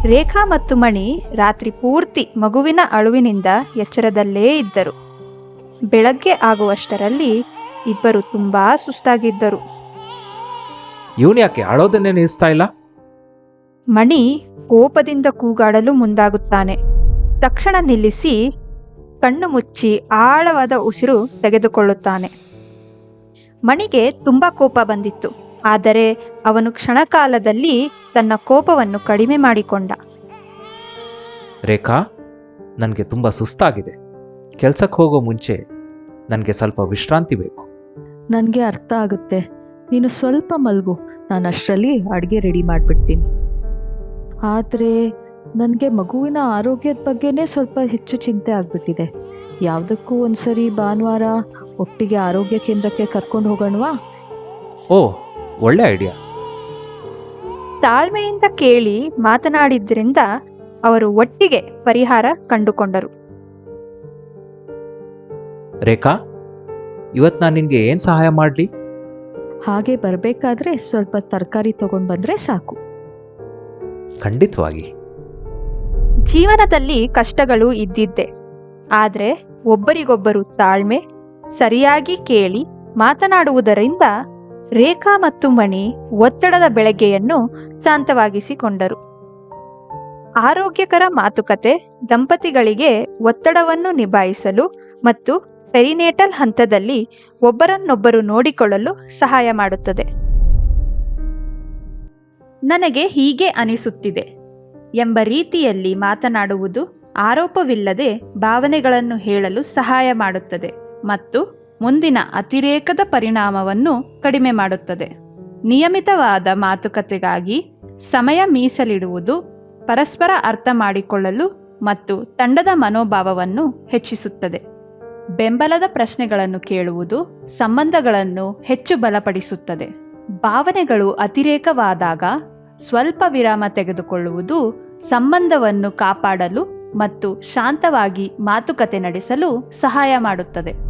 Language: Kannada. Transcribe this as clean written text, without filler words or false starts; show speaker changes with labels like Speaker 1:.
Speaker 1: ರೇಖಾ ಮತ್ತು ಮಣಿ ರಾತ್ರಿ ಪೂರ್ತಿ ಮಗುವಿನ ಅಳುವಿನಿಂದ ಎಚ್ಚರದಲ್ಲೇ ಇದ್ದರು. ಬೆಳಗ್ಗೆ ಆಗುವಷ್ಟರಲ್ಲಿ ಇಬ್ಬರು ತುಂಬಾ ಸುಸ್ತಾಗಿದ್ದರು.
Speaker 2: ಇವನು ಯಾಕೆ ಅಳೋದನ್ನೇ ನಿಲ್ಲಿಸ್ತಾ ಇಲ್ಲ?
Speaker 1: ಮಣಿ ಕೋಪದಿಂದ ಕೂಗಾಡಲು ಮುಂದಾಗುತ್ತಾನೆ. ತಕ್ಷಣ ನಿಲ್ಲಿಸಿ ಕಣ್ಣು ಮುಚ್ಚಿ ಆಳವಾದ ಉಸಿರು ತೆಗೆದುಕೊಳ್ಳುತ್ತಾನೆ. ಮಣಿಗೆ ತುಂಬಾ ಕೋಪ ಬಂದಿತ್ತು. ಆದರೆ ಅವನು ಕ್ಷಣಕಾಲದಲ್ಲಿ ತನ್ನ ಕೋಪವನ್ನು ಕಡಿಮೆ ಮಾಡಿಕೊಂಡ.
Speaker 2: ರೇಖಾ, ನನಗೆ ತುಂಬ ಸುಸ್ತಾಗಿದೆ. ಕೆಲ್ಸಕ್ಕೆ ಹೋಗೋ ಮುಂಚೆ ನನಗೆ ಸ್ವಲ್ಪ ವಿಶ್ರಾಂತಿ ಬೇಕು.
Speaker 3: ನನಗೆ ಅರ್ಥ ಆಗುತ್ತೆ. ನೀನು ಸ್ವಲ್ಪ ಮಲಗು, ನಾನು ಅಷ್ಟರಲ್ಲಿ ಅಡುಗೆ ರೆಡಿ ಮಾಡಿಬಿಡ್ತೀನಿ. ಆದರೆ ನನಗೆ ಮಗುವಿನ ಆರೋಗ್ಯದ ಬಗ್ಗೆನೇ ಸ್ವಲ್ಪ ಹೆಚ್ಚು ಚಿಂತೆ ಆಗಿಬಿಟ್ಟಿದೆ. ಯಾವುದಕ್ಕೂ ಒಂದ್ಸರಿ ಭಾನುವಾರ ಒಟ್ಟಿಗೆ ಆರೋಗ್ಯ ಕೇಂದ್ರಕ್ಕೆ ಕರ್ಕೊಂಡು ಹೋಗೋಣವಾ?
Speaker 2: ಓ, ಒಳ್ಳೆ ಐಡಿಯಾ.
Speaker 1: ತಾಳ್ಮೆಯಿಂದ ಕೇಳಿ ಮಾತನಾಡಿದ್ರಿಂದ ಅವರು ಒಟ್ಟಿಗೆ ಪರಿಹಾರ ಕಂಡುಕೊಂಡರು.
Speaker 2: ರೇಖಾ, ಇವತ್ತು ನಾನು ನಿನಗೆ ಏನು ಸಹಾಯ ಮಾಡಲಿ?
Speaker 3: ಹಾಗೆ ಬರಬೇಕಾದ್ರೆ ಸ್ವಲ್ಪ ತರಕಾರಿ ತಗೊಂಡು ಬಂದರೆ ಸಾಕು.
Speaker 2: ಖಂಡಿತವಾಗಿ.
Speaker 1: ಜೀವನದಲ್ಲಿ ಕಷ್ಟಗಳು ಇದ್ದಿದ್ದೆ. ಆದರೆ ಒಬ್ಬರಿಗೊಬ್ಬರು ತಾಳ್ಮೆ, ಸರಿಯಾಗಿ ಕೇಳಿ ಮಾತನಾಡುವುದರಿಂದ ರೇಖಾ ಮತ್ತು ಮಣಿ ಒತ್ತಡದ ಬೆಳಗ್ಗೆಯನ್ನು ಶಾಂತವಾಗಿಸಿಕೊಂಡರು. ಆರೋಗ್ಯಕರ ಮಾತುಕತೆ ದಂಪತಿಗಳಿಗೆ ಒತ್ತಡವನ್ನು ನಿಭಾಯಿಸಲು ಮತ್ತು ಪೆರಿನೇಟಲ್ ಹಂತದಲ್ಲಿ ಒಬ್ಬರನ್ನೊಬ್ಬರು ನೋಡಿಕೊಳ್ಳಲು ಸಹಾಯ ಮಾಡುತ್ತದೆ. ನನಗೆ ಹೀಗೆ ಅನಿಸುತ್ತಿದೆ ಎಂಬ ರೀತಿಯಲ್ಲಿ ಮಾತನಾಡುವುದು ಆರೋಪವಿಲ್ಲದೆ ಭಾವನೆಗಳನ್ನು ಹೇಳಲು ಸಹಾಯ ಮಾಡುತ್ತದೆ ಮತ್ತು ಮುಂದಿನ ಅತಿರೇಕದ ಪರಿಣಾಮವನ್ನು ಕಡಿಮೆ ಮಾಡುತ್ತದೆ. ನಿಯಮಿತವಾದ ಮಾತುಕತೆಗಾಗಿ ಸಮಯ ಮೀಸಲಿಡುವುದು ಪರಸ್ಪರ ಅರ್ಥ ಮಾಡಿಕೊಳ್ಳಲು ಮತ್ತು ತಂಡದ ಮನೋಭಾವವನ್ನು ಹೆಚ್ಚಿಸುತ್ತದೆ. ಬೆಂಬಲದ ಪ್ರಶ್ನೆಗಳನ್ನು ಕೇಳುವುದು ಸಂಬಂಧಗಳನ್ನು ಹೆಚ್ಚು ಬಲಪಡಿಸುತ್ತದೆ. ಭಾವನೆಗಳು ಅತಿರೇಕವಾದಾಗ ಸ್ವಲ್ಪ ವಿರಾಮ ತೆಗೆದುಕೊಳ್ಳುವುದು ಸಂಬಂಧವನ್ನು ಕಾಪಾಡಲು ಮತ್ತು ಶಾಂತವಾಗಿ ಮಾತುಕತೆ ನಡೆಸಲು ಸಹಾಯ ಮಾಡುತ್ತದೆ.